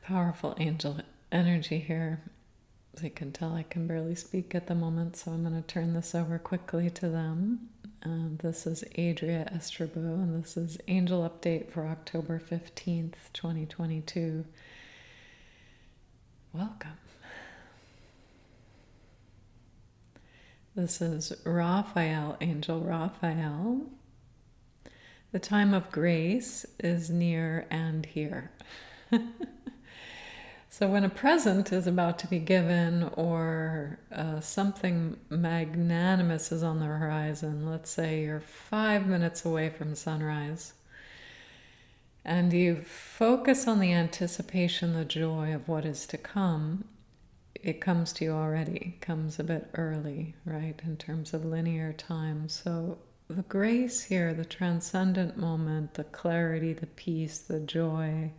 Powerful angel energy here. As you can tell, I can barely speak at the moment, so I'm going to turn this over quickly to them. This is Adria Estribou, and this is Angel Update for October 15th, 2022. Welcome. This is Raphael, Angel Raphael. The time of grace is near and here. So when a present is about to be given or something magnanimous is on the horizon, let's say you're 5 minutes away from sunrise, and you focus on the anticipation, the joy of what is to come, it comes to you already. It comes a bit early, right, in terms of linear time. So the grace here, the transcendent moment, the clarity, the peace, the joy,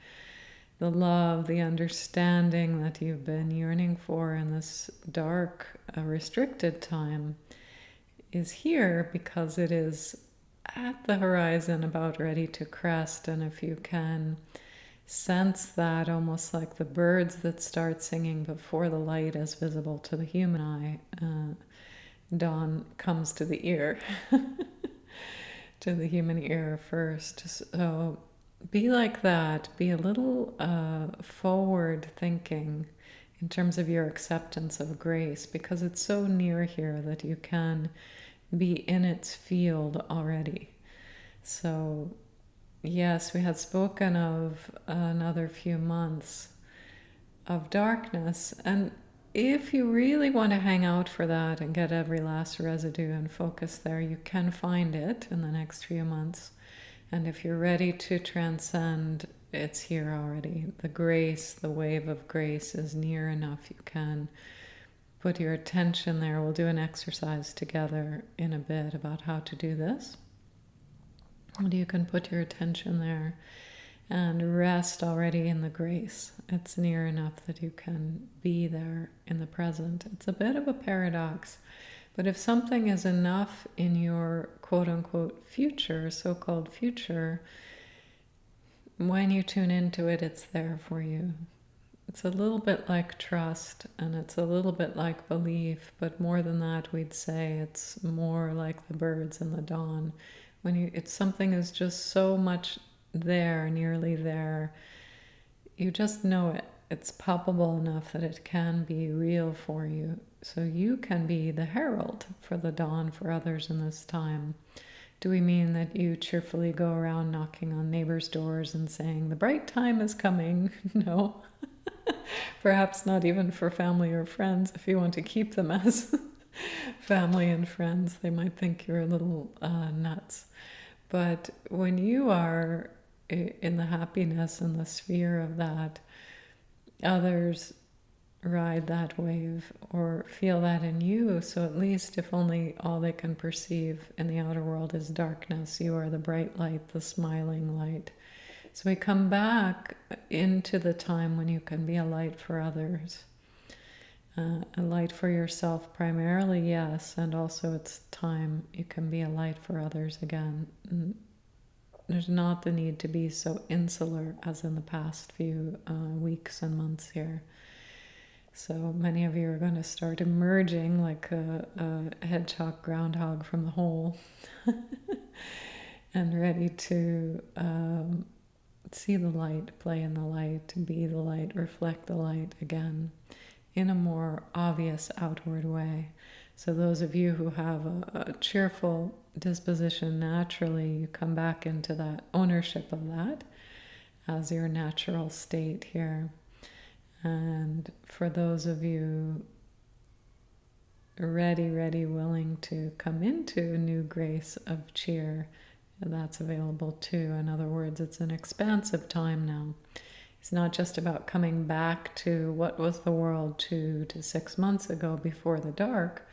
the love, the understanding that you've been yearning for in this dark, restricted time is here because it is at the horizon, about ready to crest. And if you can sense that, almost like the birds that start singing before the light is visible to the human eye, dawn comes to the ear, to the human ear first. So be like that. Be a little forward thinking in terms of your acceptance of grace, because it's so near here that you can be in its field already. So yes, we had spoken of another few months of darkness, and if you really want to hang out for that and get every last residue and focus there, you can find it in the next few months. And if you're ready to transcend, it's here already. The grace, the wave of grace is near enough. You can put your attention there. We'll do an exercise together in a bit about how to do this. And you can put your attention there and rest already in the grace. It's near enough that you can be there in the present. It's a bit of a paradox. But if something is enough in your quote-unquote future, so-called future, when you tune into it, it's there for you. It's a little bit like trust, and it's a little bit like belief, but more than that, we'd say it's more like the birds in the dawn. It's something is just so much there, nearly there, you just know it. It's palpable enough that it can be real for you. So you can be the herald for the dawn for others in this time. Do we mean that you cheerfully go around knocking on neighbors' doors and saying, the bright time is coming? No. Perhaps not even for family or friends. If you want to keep them as family and friends, they might think you're a little nuts. But when you are in the happiness and the sphere of that, others ride that wave or feel that in you. So at least if only all they can perceive in the outer world is darkness, you are the bright light, the smiling light. So we come back into the time when you can be a light for others. A light for yourself primarily, yes, and also it's time you can be a light for others again. There's not the need to be so insular as in the past few weeks and months here. So many of you are going to start emerging like a hedgehog, groundhog from the hole and ready to see the light, play in the light, be the light, reflect the light again in a more obvious outward way. So those of you who have a cheerful disposition naturally, you come back into that ownership of that as your natural state here. And for those of you ready, willing to come into a new grace of cheer, that's available too. In other words, it's an expansive time now. It's not just about coming back to what was the world 2 to 6 months ago before the dark,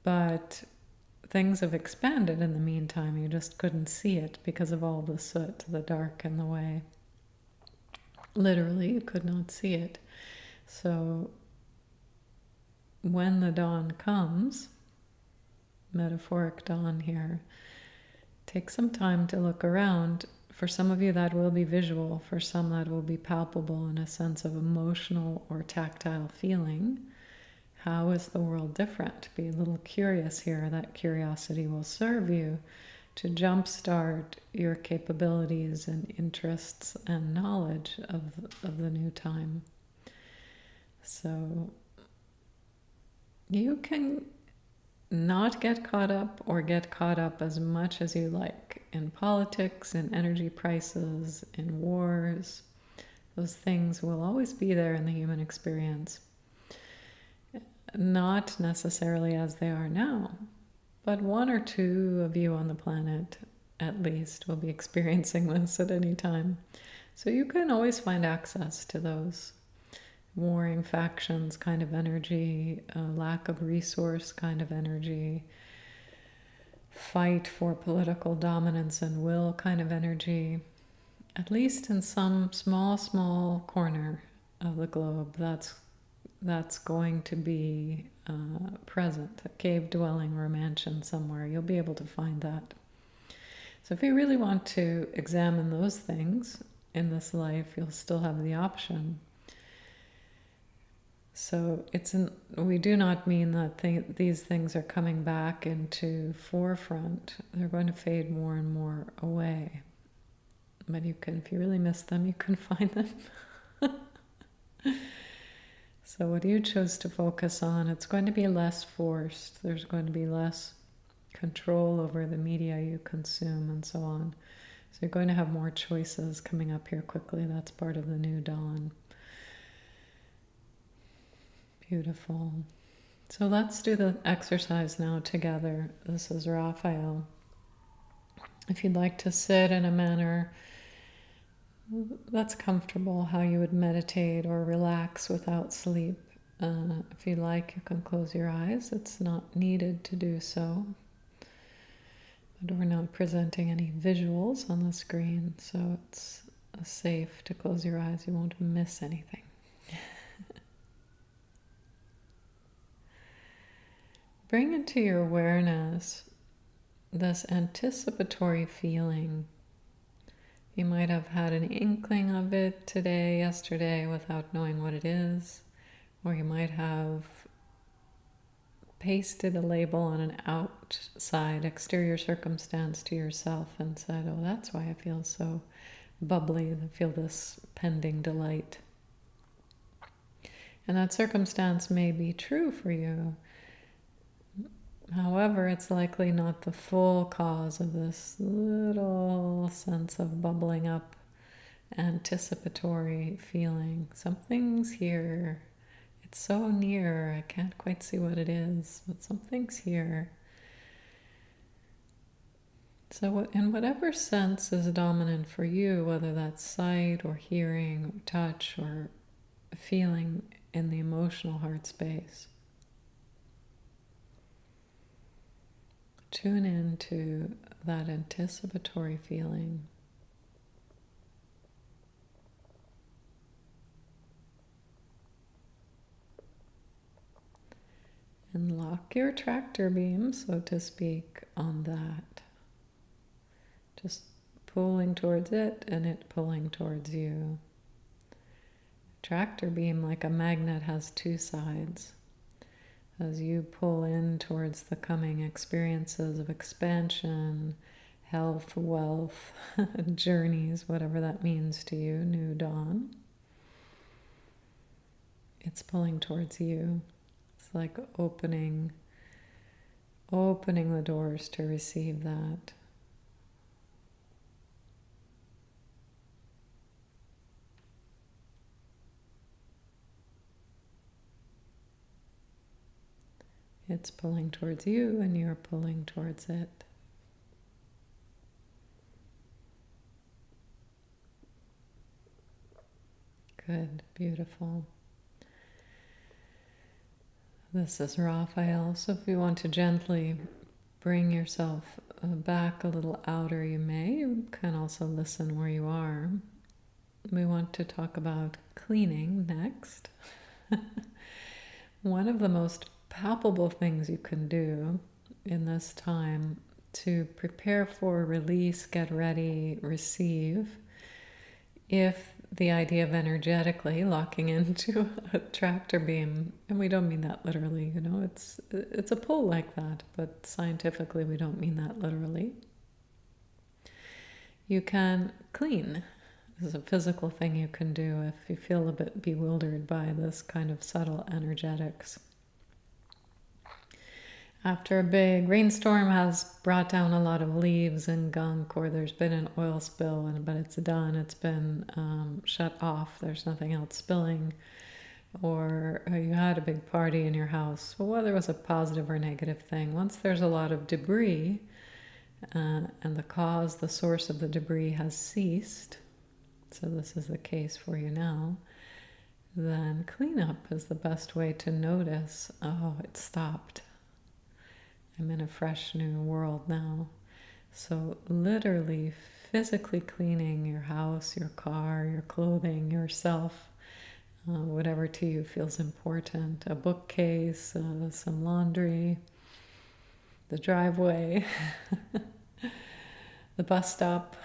but things have expanded in the meantime. You just couldn't see it because of all the soot, the dark in the way. Literally, you could not see it. So when the dawn comes, metaphoric dawn here, take some time to look around For some of you, that will be visual. For some, that will be palpable in a sense of emotional or tactile feeling. How is the world different? Be a little curious here. That curiosity will serve you to jumpstart your capabilities and interests and knowledge of the new time. So you can not get caught up or get caught up as much as you like in politics, in energy prices, in wars. Those things will always be there in the human experience. Not necessarily as they are now, but one or two of you on the planet at least will be experiencing this at any time. So you can always find access to those warring factions kind of energy, lack of resource kind of energy, fight for political dominance and will kind of energy, at least in some small corner of the globe. That's going to be present, a cave dwelling or a mansion somewhere. You'll be able to find that. So if you really want to examine those things in this life, you'll still have the option. So we do not mean that these things are coming back into forefront. They're going to fade more and more away. But you can, if you really miss them, you can find them. So what you chose to focus on, it's going to be less forced. There's going to be less control over the media you consume and so on. So you're going to have more choices coming up here quickly. That's part of the new dawn. Beautiful. So let's do the exercise now together. This is Raphael. If you'd like to sit in a manner that's comfortable, how you would meditate or relax without sleep. If you like, you can close your eyes. It's not needed to do so. But we're not presenting any visuals on the screen, so it's safe to close your eyes. You won't miss anything. Bring into your awareness this anticipatory feeling. You might have had an inkling of it today, yesterday, without knowing what it is. Or you might have pasted a label on an outside, exterior circumstance to yourself and said, oh, that's why I feel so bubbly, I feel this pending delight. And that circumstance may be true for you. However, it's likely not the full cause of this little sense of bubbling up, anticipatory feeling. Something's here. It's so near, I can't quite see what it is, but something's here. So in whatever sense is dominant for you, whether that's sight or hearing or touch or feeling in the emotional heart space, tune into that anticipatory feeling. And lock your tractor beam, so to speak, on that. Just pulling towards it and it pulling towards you. Tractor beam, like a magnet, has two sides. As you pull in towards the coming experiences of expansion, health, wealth, journeys, whatever that means to you, new dawn, it's pulling towards you. It's like opening the doors to receive that. It's pulling towards you and you're pulling towards it. Good, beautiful. This is Raphael. So if you want to gently bring yourself back a little outer, you may. You can also listen where you are. We want to talk about cleaning next. One of the most palpable things you can do in this time to prepare for release, get ready, receive. If the idea of energetically locking into a tractor beam, and we don't mean that literally, it's a pull like that, but scientifically we don't mean that literally. You can clean. This is a physical thing you can do if you feel a bit bewildered by this kind of subtle energetics. After a big rainstorm has brought down a lot of leaves and gunk, or there's been an oil spill, but it's done, it's been shut off, there's nothing else spilling, or you had a big party in your house, well, whether it was a positive or negative thing, once there's a lot of debris and the source of the debris has ceased, so this is the case for you now, then cleanup is the best way to notice, oh, it stopped. I'm in a fresh new world now. So literally, physically cleaning your house, your car, your clothing, yourself, whatever to you feels important. A bookcase, some laundry, the driveway, the bus stop.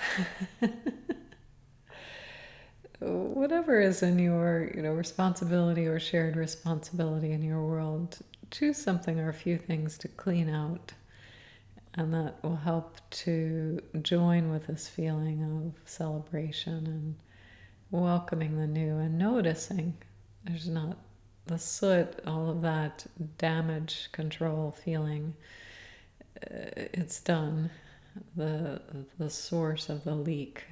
Whatever is in your responsibility or shared responsibility in your world, choose something or a few things to clean out, and that will help to join with this feeling of celebration and welcoming the new and noticing there's not the soot, all of that damage control feeling. It's done. The source of the leak,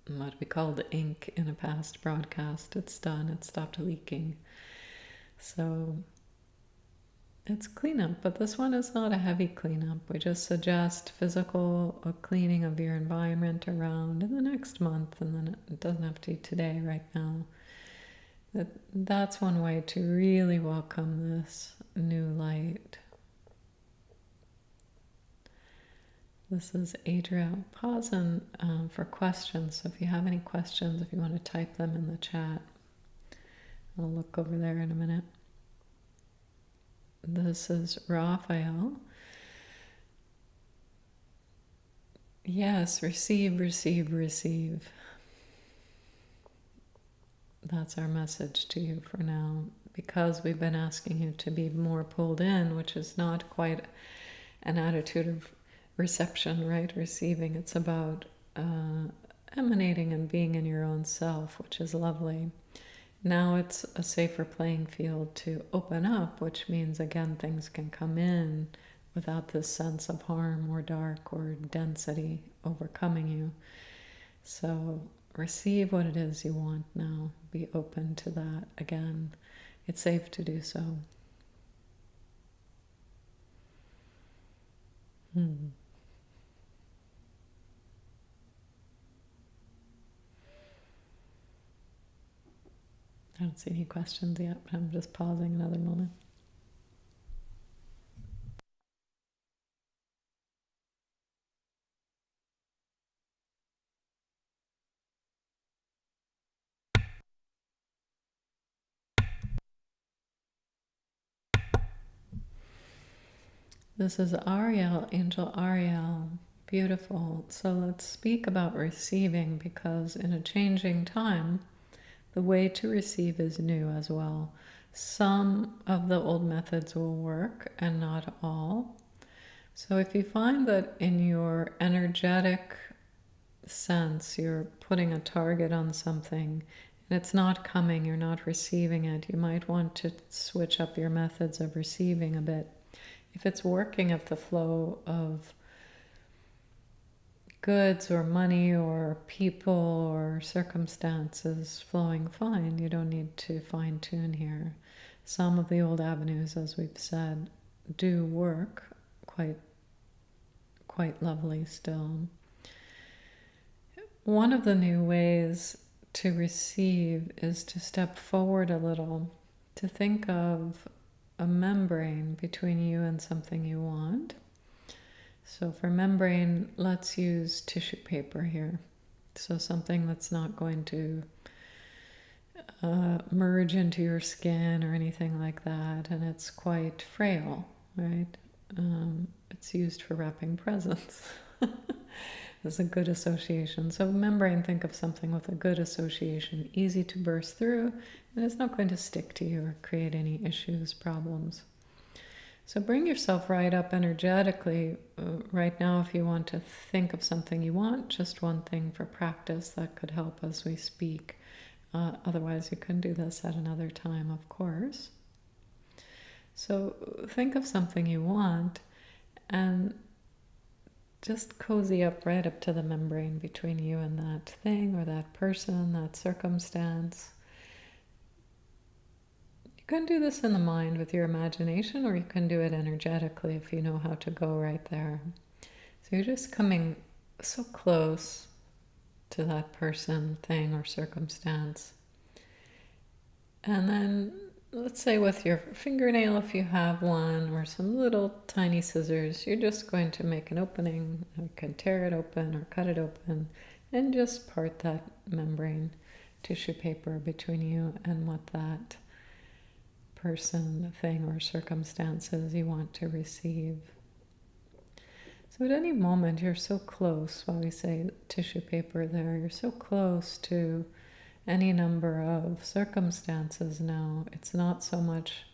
what we called ink in a past broadcast, it's done. It stopped leaking. So it's cleanup, but this one is not a heavy cleanup. We just suggest physical cleaning of your environment around in the next month, and then it doesn't have to be today, right now. That's one way to really welcome this new light. This is Adria. Pause for questions. So if you have any questions, if you want to type them in the chat, I'll look over there in a minute. This is Raphael. Yes, receive, receive, receive. That's our message to you for now, because we've been asking you to be more pulled in, which is not quite an attitude of reception, right? Receiving. It's about emanating and being in your own self, which is lovely. Now it's a safer playing field to open up, which means, again, things can come in without this sense of harm or dark or density overcoming you. So receive what it is you want now. Be open to that. Again, it's safe to do so. I don't see any questions yet, but I'm just pausing another moment. This is Ariel, Angel Ariel. Beautiful. So let's speak about receiving, because in a changing time, the way to receive is new as well. Some of the old methods will work and not all. So if you find that in your energetic sense you're putting a target on something and it's not coming, you're not receiving it, you might want to switch up your methods of receiving a bit. If it's working, if the flow of goods or money or people or circumstances flowing fine, you don't need to fine tune here. Some of the old avenues, as we've said, do work quite lovely still. One of the new ways to receive is to step forward a little, to think of a membrane between you and something you want. So for membrane, let's use tissue paper here. So something that's not going to merge into your skin or anything like that, and it's quite frail, right? It's used for wrapping presents. It's a good association. So membrane, think of something with a good association, easy to burst through, and it's not going to stick to you or create any issues, problems. So bring yourself right up energetically. Right now, if you want to think of something you want, just one thing for practice that could help as we speak. Otherwise, you can do this at another time, of course. So think of something you want and just cozy up right up to the membrane between you and that thing or that person, that circumstance. You can do this in the mind with your imagination, or you can do it energetically if you know how to go right there. So you're just coming so close to that person, thing, or circumstance. And then, let's say with your fingernail, if you have one, or some little tiny scissors, you're just going to make an opening. You can tear it open or cut it open and just part that membrane tissue paper between you and what that person, thing, or circumstances you want to receive. So at any moment, you're so close, while we say tissue paper there, you're so close to any number of circumstances now. It's not so much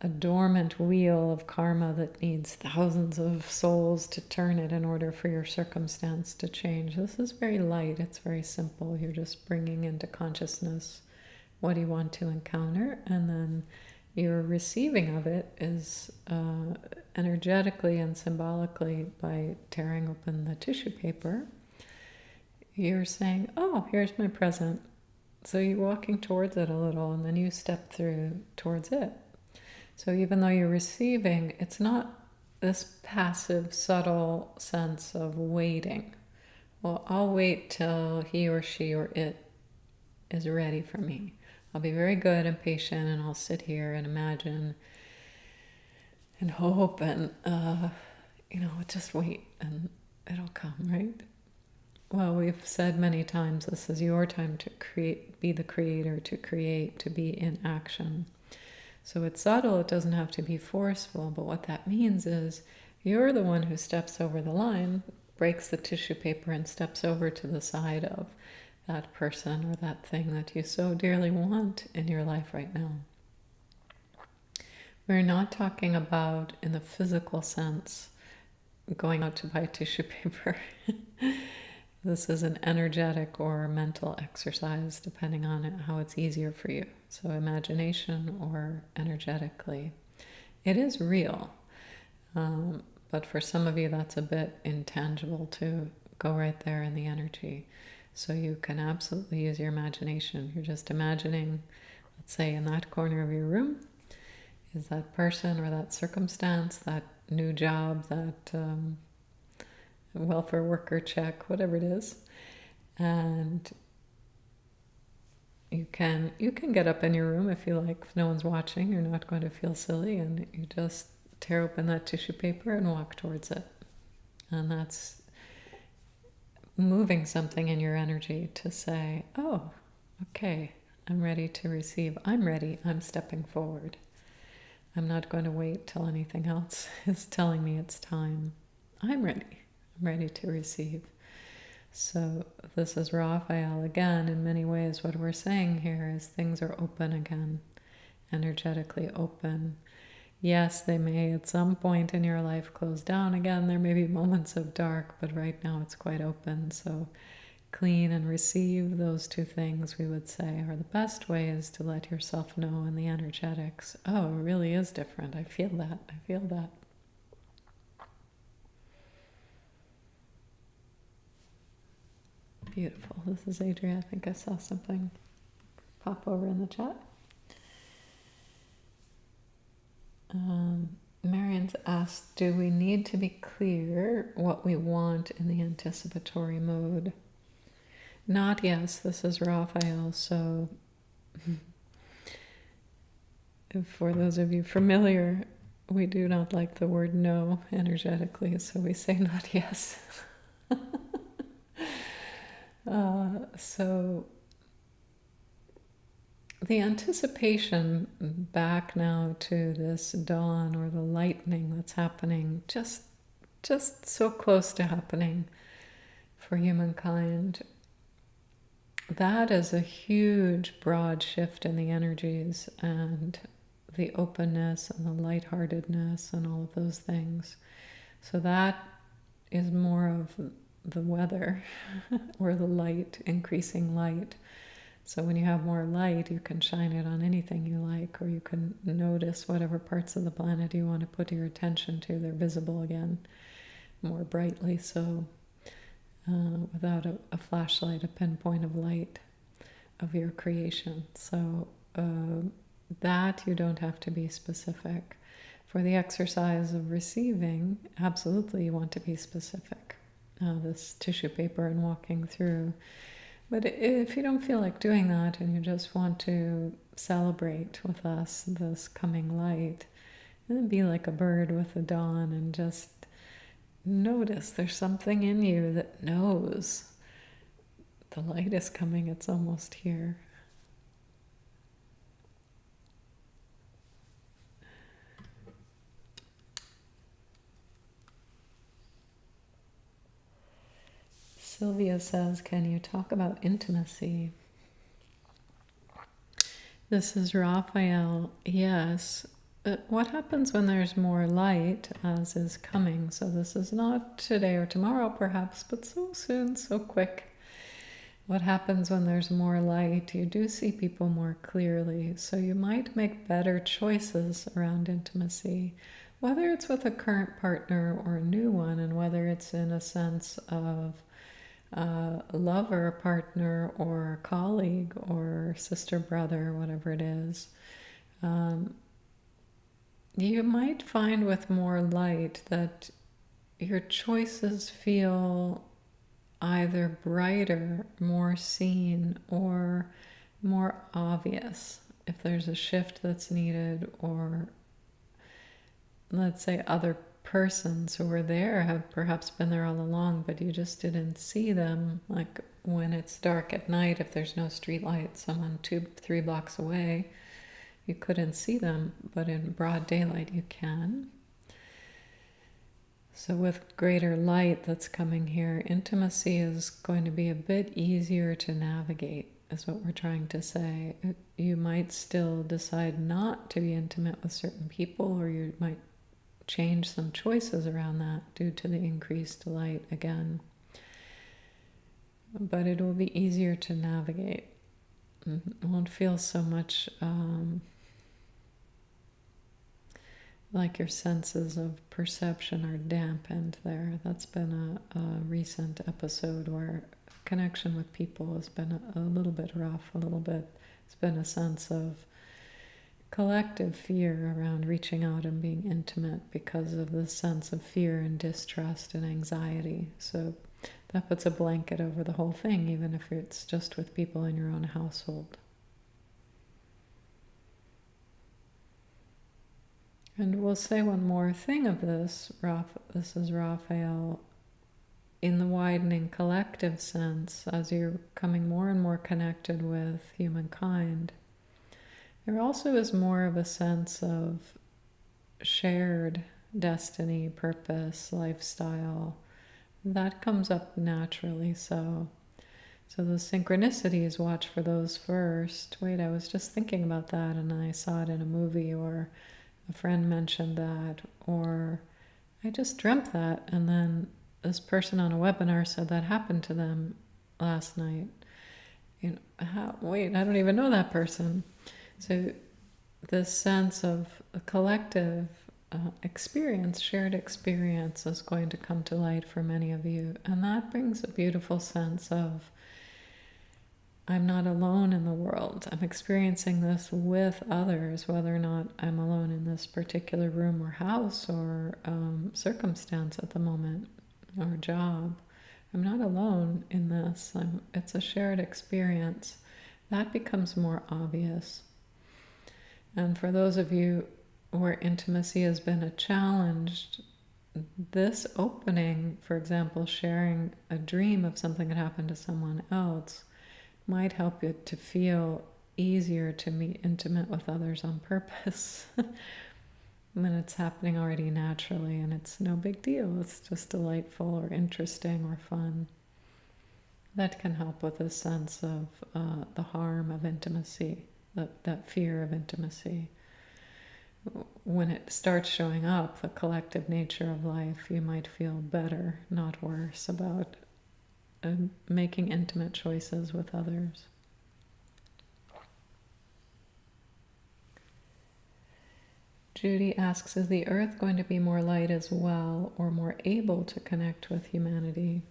a dormant wheel of karma that needs thousands of souls to turn it in order for your circumstance to change. This is very light. It's very simple. You're just bringing into consciousness what you want to encounter, and then your receiving of it is energetically and symbolically by tearing open the tissue paper. You're saying, oh, here's my present. So you're walking towards it a little, and then you step through towards it. So even though you're receiving, it's not this passive, subtle sense of waiting. Well, I'll wait till he or she or it is ready for me. I'll be very good and patient, and I'll sit here and imagine and hope and, just wait and it'll come, right? Well, we've said many times, this is your time to create, be the creator, to create, to be in action. So it's subtle, it doesn't have to be forceful, but what that means is you're the one who steps over the line, breaks the tissue paper, and steps over to the side of that person or that thing that you so dearly want in your life right now. We're not talking about, in the physical sense, going out to buy tissue paper. This is an energetic or mental exercise, depending on how it's easier for you. So imagination or energetically. It is real, but for some of you that's a bit intangible to go right there in the energy. So you can absolutely use your imagination. You're just imagining, let's say in that corner of your room, is that person or that circumstance, that new job, that welfare worker check, whatever it is. And you can get up in your room if you like. If no one's watching, you're not going to feel silly, and you just tear open that tissue paper and walk towards it. And that's moving something in your energy to say, oh, okay, I'm ready to receive. I'm ready. I'm stepping forward. I'm not going to wait till anything else is telling me it's time. I'm ready. I'm ready to receive. So this is Raphael again. In many ways, what we're saying here is things are open again, energetically open. Yes, they may at some point in your life close down again. There may be moments of dark, but right now it's quite open. So clean and receive, those two things we would say are the best way, is to let yourself know in the energetics, oh, it really is different. I feel that. I feel that. Beautiful. This is Adria. I think I saw something pop over in the chat. Marion's asked, do we need to be clear what we want in the anticipatory mode? Not yes. This is Raphael. So for those of you familiar, we do not like the word no energetically, so we say not yes. So the anticipation back now to this dawn or the lightning that's happening, just so close to happening for humankind, that is a huge broad shift in the energies and the openness and the lightheartedness and all of those things. So that is more of the weather or the light, increasing light. So when you have more light, you can shine it on anything you like, or you can notice whatever parts of the planet you want to put your attention to. They're visible again more brightly, so without a flashlight, a pinpoint of light of your creation. So that you don't have to be specific. For the exercise of receiving, absolutely you want to be specific. This tissue paper and walking through. But if you don't feel like doing that and you just want to celebrate with us this coming light, then be like a bird with the dawn and just notice there's something in you that knows the light is coming, it's almost here. Sylvia says, can you talk about intimacy? This is Raphael. Yes. What happens when there's more light, as is coming? So this is not today or tomorrow, perhaps, but so soon, so quick. What happens when there's more light? You do see people more clearly, so you might make better choices around intimacy, whether it's with a current partner or a new one, and whether it's in a sense of a lover, a partner, or a colleague, or sister, brother, whatever it is. You might find with more light that your choices feel either brighter, more seen, or more obvious. If there's a shift that's needed, or let's say other persons who were there have perhaps been there all along, but you just didn't see them. Like when it's dark at night, if there's no street light, someone 2-3 blocks away, you couldn't see them, but in broad daylight you can. So with greater light that's coming here, intimacy is going to be a bit easier to navigate, is what we're trying to say. You might still decide not to be intimate with certain people, or you might change some choices around that due to the increased light again. But it will be easier to navigate. It won't feel so much like your senses of perception are dampened there. That's been a recent episode where connection with people has been a little bit rough, it's been a sense of collective fear around reaching out and being intimate because of the sense of fear and distrust and anxiety. So that puts a blanket over the whole thing, even if it's just with people in your own household. And we'll say one more thing of this. This is Raphael. In the widening collective sense, as you're coming more and more connected with humankind, there also is more of a sense of shared destiny, purpose, lifestyle. That comes up naturally. So the synchronicities, watch for those first. Wait, I was just thinking about that and I saw it in a movie, or a friend mentioned that, or I just dreamt that, and then this person on a webinar said that happened to them last night. Wait, I don't even know that person. So this sense of a collective experience, shared experience, is going to come to light for many of you. And that brings a beautiful sense of, I'm not alone in the world. I'm experiencing this with others, whether or not I'm alone in this particular room or house or circumstance at the moment or job. I'm not alone in this. It's a shared experience. That becomes more obvious. And for those of you where intimacy has been a challenge, this opening, for example, sharing a dream of something that happened to someone else, might help you to feel easier to be intimate with others on purpose when it's happening already naturally and it's no big deal. It's just delightful or interesting or fun. That can help with a sense of the harm of intimacy, that fear of intimacy. When it starts showing up, the collective nature of life, you might feel better, not worse, about making intimate choices with others. Judy asks, is the earth going to be more light as well, or more able to connect with humanity?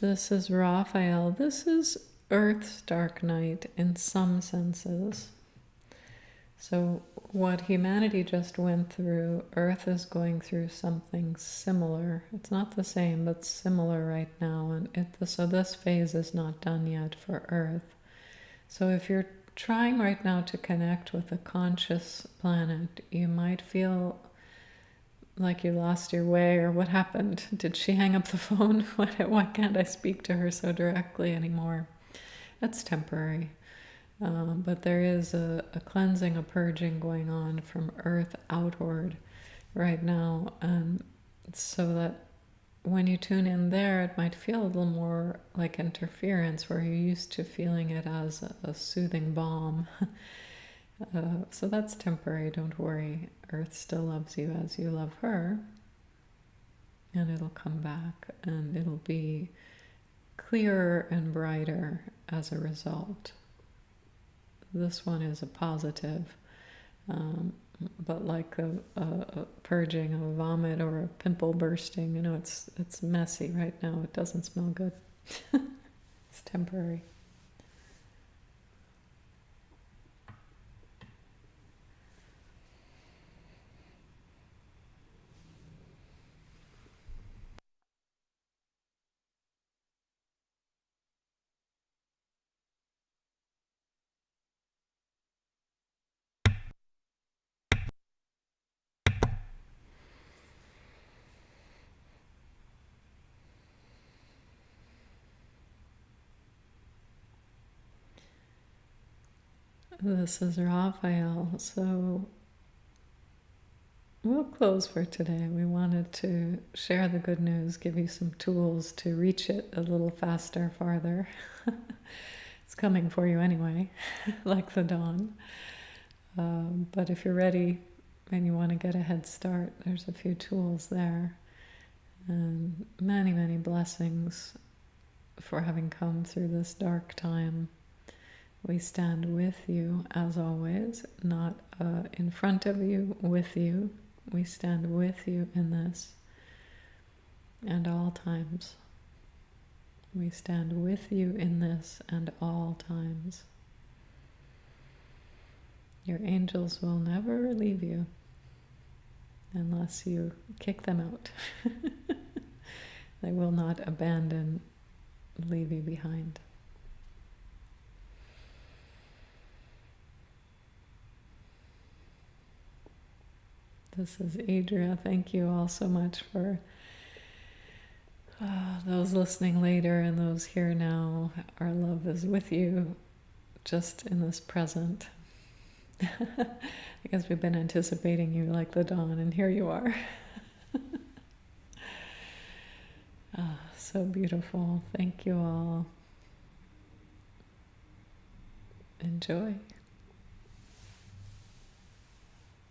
This is Raphael. This is Earth's dark night in some senses. So what humanity just went through, Earth is going through something similar. It's not the same, but similar right now. And so this phase is not done yet for Earth. So if you're trying right now to connect with a conscious planet, you might feel like you lost your way, or what happened? Did she hang up the phone? Why can't I speak to her so directly anymore? That's temporary. But there is a cleansing, a purging going on from Earth outward right now. So that when you tune in there, it might feel a little more like interference, where you're used to feeling it as a soothing balm. So that's temporary, don't worry. Earth still loves you as you love her. And it'll come back, and it'll be clearer and brighter as a result. This one is a positive, but like a purging, a vomit, or a pimple bursting, it's messy right now. It doesn't smell good. It's temporary. This is Raphael. So we'll close for today. We wanted to share the good news, give you some tools to reach it a little faster, farther. It's coming for you anyway, like the dawn. But if you're ready and you want to get a head start, there's a few tools there. And many, many blessings for having come through this dark time. We stand with you, as always, not in front of you, with you. We stand with you in this, and all times. We stand with you in this and all times. Your angels will never leave you unless you kick them out. They will not abandon, leave you behind. This is Adria. Thank you all so much for those listening later and those here now. Our love is with you, just in this present. I guess we've been anticipating you like the dawn, and here you are. So beautiful. Thank you all. Enjoy.